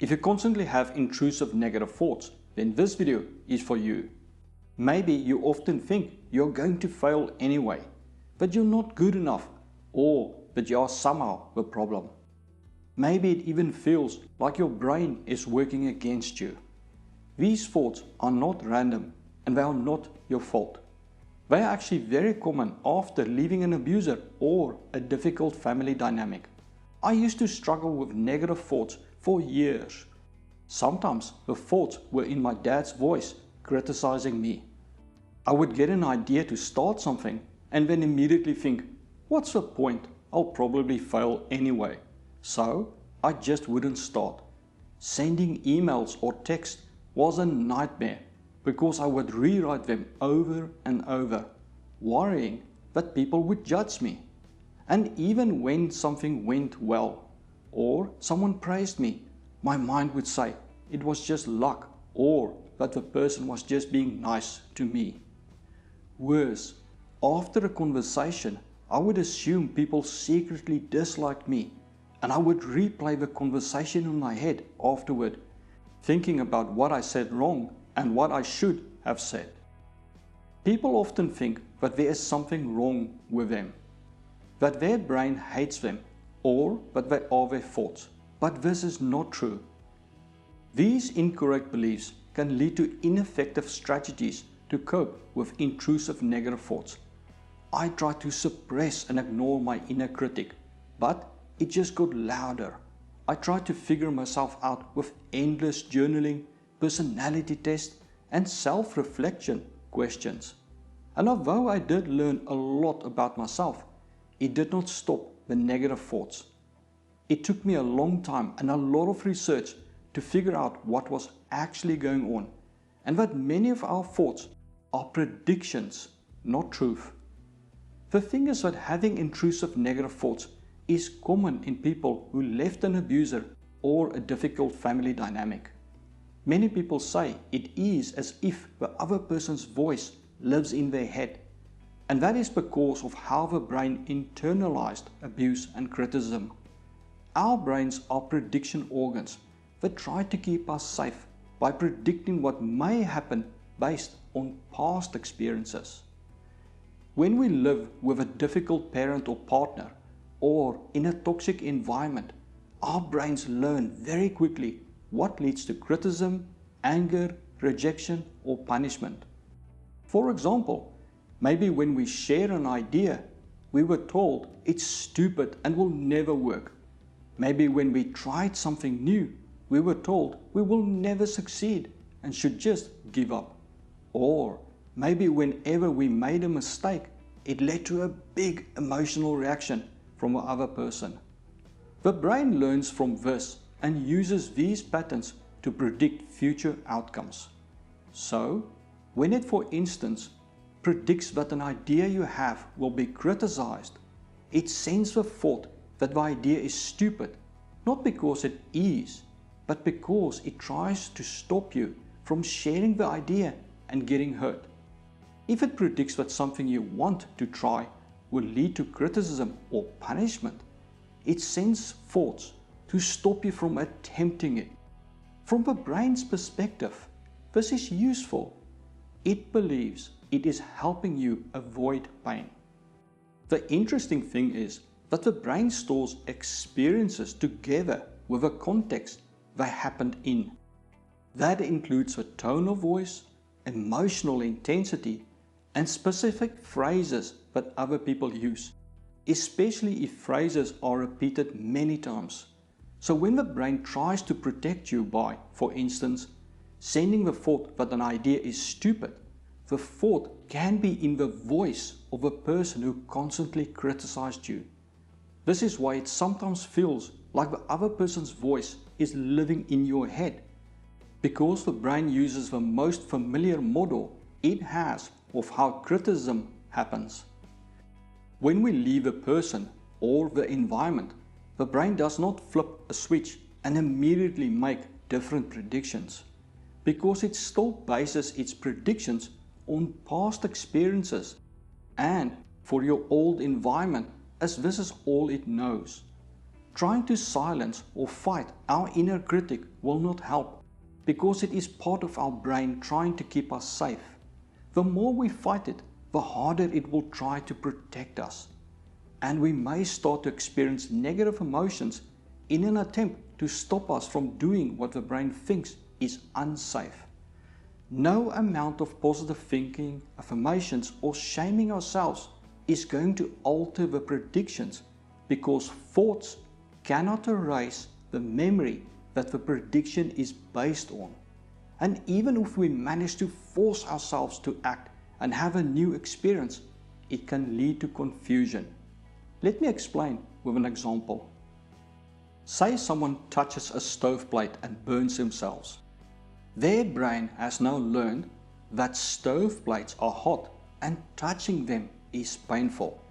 If you constantly have intrusive negative thoughts, then this video is for you. Maybe you often think you're going to fail anyway, that you're not good enough, or that you are somehow the problem. Maybe it even feels like your brain is working against you. These thoughts are not random and they are not your fault. They are actually very common after leaving an abuser or a difficult family dynamic. I used to struggle with negative thoughts for years. Sometimes the thoughts were in my dad's voice criticizing me. I would get an idea to start something and then immediately think, what's the point? I'll probably fail anyway. So I just wouldn't start. Sending emails or texts was a nightmare because I would rewrite them over and over, worrying that people would judge me. And even when something went well or someone praised me, my mind would say it was just luck or that the person was just being nice to me. Worse, after a conversation, I would assume people secretly disliked me, and I would replay the conversation in my head afterward, thinking about what I said wrong and what I should have said. People often think that there is something wrong with them, that their brain hates them, or that they are their thoughts, but this is not true. These incorrect beliefs can lead to ineffective strategies to cope with intrusive negative thoughts. I tried to suppress and ignore my inner critic, but it just got louder. I tried to figure myself out with endless journaling, personality tests, and self-reflection questions. And although I did learn a lot about myself, it did not stop the negative thoughts. It took me a long time and a lot of research to figure out what was actually going on, and that many of our thoughts are predictions, not truth. The thing is that having intrusive negative thoughts is common in people who left an abuser or a difficult family dynamic. Many people say it is as if the other person's voice lives in their head, and that is because of how the brain internalized abuse and criticism. Our brains are prediction organs that try to keep us safe by predicting what may happen based on past experiences. When we live with a difficult parent or partner, or in a toxic environment, our brains learn very quickly what leads to criticism, anger, rejection, or punishment. For example, maybe when we share an idea, we were told it's stupid and will never work. Maybe when we tried something new, we were told we will never succeed and should just give up. Or maybe whenever we made a mistake, it led to a big emotional reaction from the other person. The brain learns from this and uses these patterns to predict future outcomes. So, when it, for instance, predicts that an idea you have will be criticized, it sends the thought that the idea is stupid, not because it is, but because it tries to stop you from sharing the idea and getting hurt. If it predicts that something you want to try will lead to criticism or punishment, it sends thoughts to stop you from attempting it. From the brain's perspective, this is useful. It believes it is helping you avoid pain. The interesting thing is that the brain stores experiences together with the context they happened in. That includes the tone of voice, emotional intensity, and specific phrases that other people use, especially if phrases are repeated many times. So when the brain tries to protect you by, for instance, sending the thought that an idea is stupid, the thought can be in the voice of a person who constantly criticized you. This is why it sometimes feels like the other person's voice is living in your head, because the brain uses the most familiar model it has of how criticism happens. When we leave a person or the environment, the brain does not flip a switch and immediately make different predictions, because it still bases its predictions on past experiences and for your old environment, as this is all it knows. Trying to silence or fight our inner critic will not help, because it is part of our brain trying to keep us safe. The more we fight it, the harder it will try to protect us. And we may start to experience negative emotions in an attempt to stop us from doing what the brain thinks is unsafe. No amount of positive thinking, affirmations, or shaming ourselves is going to alter the predictions, because thoughts cannot erase the memory that the prediction is based on. And even if we manage to force ourselves to act and have a new experience, it can lead to confusion. Let me explain with an example. Say someone touches a stoveplate and burns themselves. Their brain has now learned that stoveplates are hot and touching them is painful.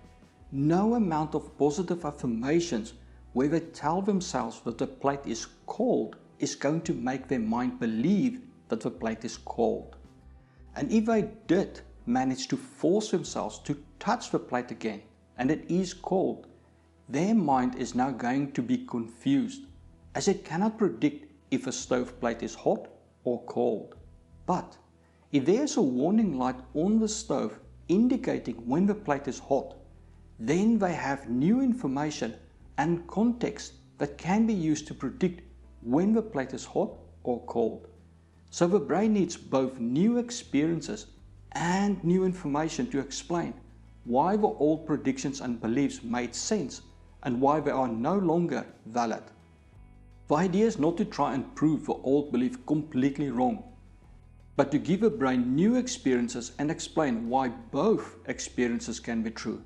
No amount of positive affirmations where they tell themselves that the plate is cold is going to make their mind believe that the plate is cold. And if they did manage to force themselves to touch the plate again and it is cold, their mind is now going to be confused, as it cannot predict if a stove plate is hot or cold. But if there is a warning light on the stove indicating when the plate is hot, then they have new information and context that can be used to predict when the plate is hot or cold. So the brain needs both new experiences and new information to explain why the old predictions and beliefs made sense and why they are no longer valid. The idea is not to try and prove the old belief completely wrong, but to give the brain new experiences and explain why both experiences can be true,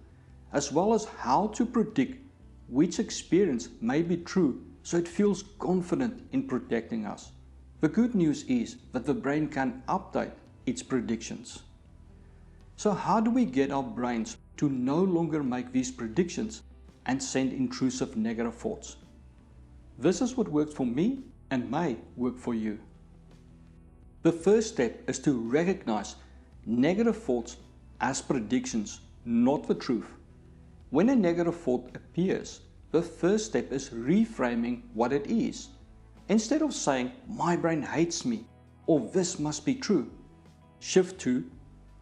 as well as how to predict which experience may be true so it feels confident in protecting us. The good news is that the brain can update its predictions. So how do we get our brains to no longer make these predictions and send intrusive negative thoughts? This is what worked for me and may work for you. The first step is to recognize negative thoughts as predictions, not the truth. When a negative thought appears, the first step is reframing what it is. Instead of saying, "My brain hates me," or "this must be true," shift to,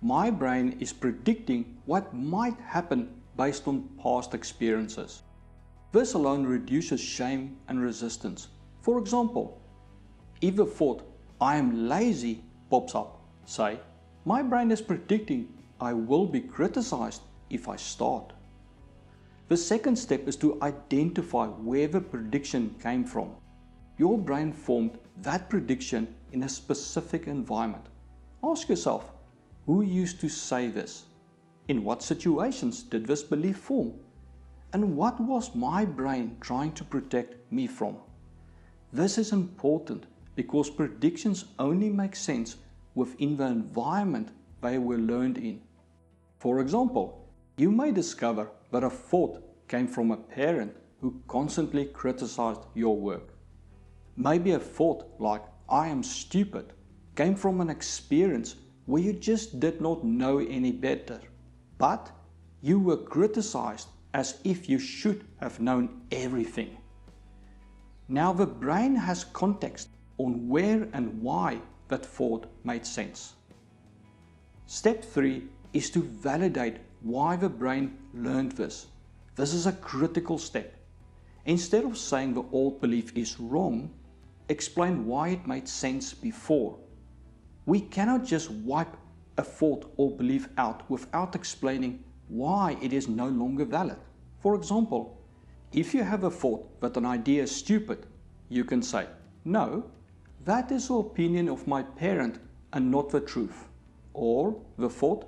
"My brain is predicting what might happen based on past experiences." This alone reduces shame and resistance. For example, if the thought, "I am lazy," pops up, say, "My brain is predicting I will be criticized if I start." The second step is to identify where the prediction came from. Your brain formed that prediction in a specific environment. Ask yourself, who used to say this? In what situations did this belief form? And what was my brain trying to protect me from? This is important because predictions only make sense within the environment they were learned in. For example, you may discover that a thought came from a parent who constantly criticized your work. Maybe a thought like, "I am stupid," came from an experience where you just did not know any better, but you were criticized as if you should have known everything. Now the brain has context on where and why that thought made sense. Step 3 is to validate why the brain learned this. This is a critical step. Instead of saying the old belief is wrong, explain why it made sense before. We cannot just wipe a thought or belief out without explaining why it is no longer valid. For example, if you have a thought that an idea is stupid, you can say, "No, that is the opinion of my parent and not the truth." Or the thought,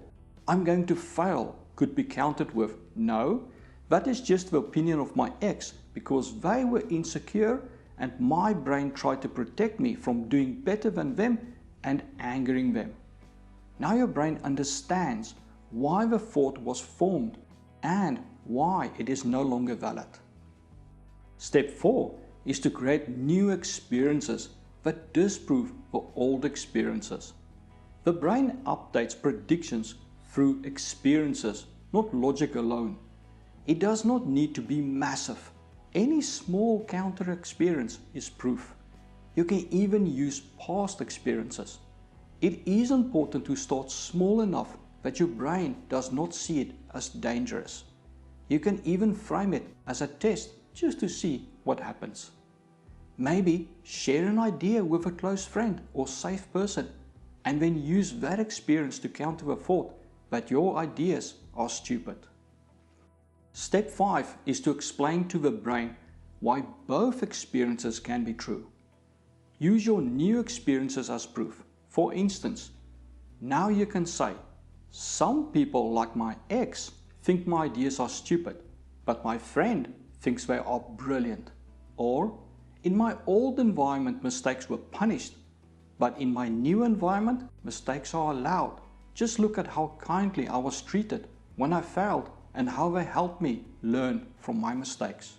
"I'm going to fail," could be countered with, "No, that is just the opinion of my ex because they were insecure and my brain tried to protect me from doing better than them and angering them." Now your brain understands why the thought was formed and why it is no longer valid. Step 4 is to create new experiences that disprove the old experiences. The brain updates predictions through experiences, not logic alone. It does not need to be massive. Any small counter experience is proof. You can even use past experiences. It is important to start small enough that your brain does not see it as dangerous. You can even frame it as a test just to see what happens. Maybe share an idea with a close friend or safe person and then use that experience to counter a thought that your ideas are stupid. Step 5 is to explain to the brain why both experiences can be true. Use your new experiences as proof. For instance, now you can say, some people like my ex think my ideas are stupid, but my friend thinks they are brilliant. Or, in my old environment mistakes were punished, but in my new environment mistakes are allowed. Just look at how kindly I was treated when I failed and how they helped me learn from my mistakes.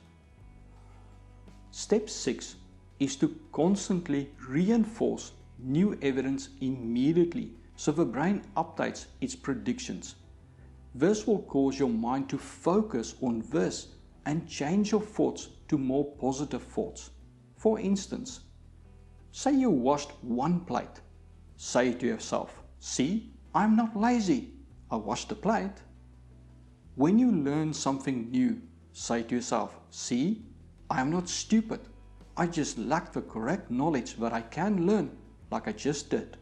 Step 6 is to constantly reinforce new evidence immediately so the brain updates its predictions. This will cause your mind to focus on this and change your thoughts to more positive thoughts. For instance, say you washed one plate. Say to yourself, see, I'm not lazy, I washed the plate. When you learn something new, say to yourself, see, I am not stupid, I just lack the correct knowledge that I can learn like I just did.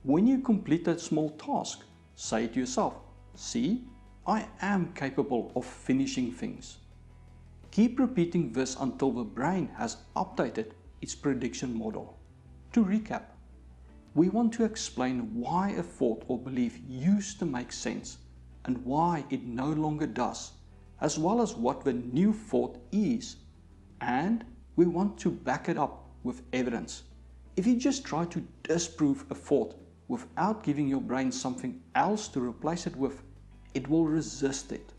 When you complete a small task, say to yourself, see, I am capable of finishing things. Keep repeating this until the brain has updated its prediction model. To recap, we want to explain why a thought or belief used to make sense and why it no longer does, as well as what the new thought is. And we want to back it up with evidence. If you just try to disprove a thought without giving your brain something else to replace it with, it will resist it.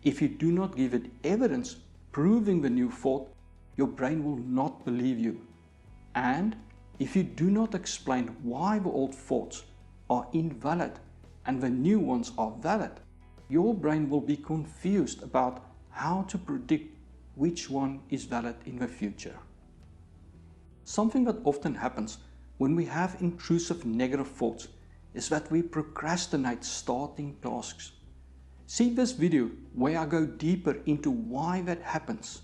If you do not give it evidence proving the new thought, your brain will not believe you. And if you do not explain why the old thoughts are invalid and the new ones are valid, your brain will be confused about how to predict which one is valid in the future. Something that often happens when we have intrusive negative thoughts is that we procrastinate starting tasks. See this video where I go deeper into why that happens.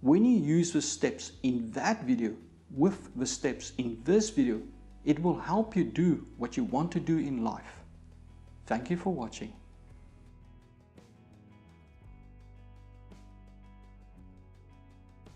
When you use the steps in that video with the steps in this video, it will help you do what you want to do in life. Thank you for watching.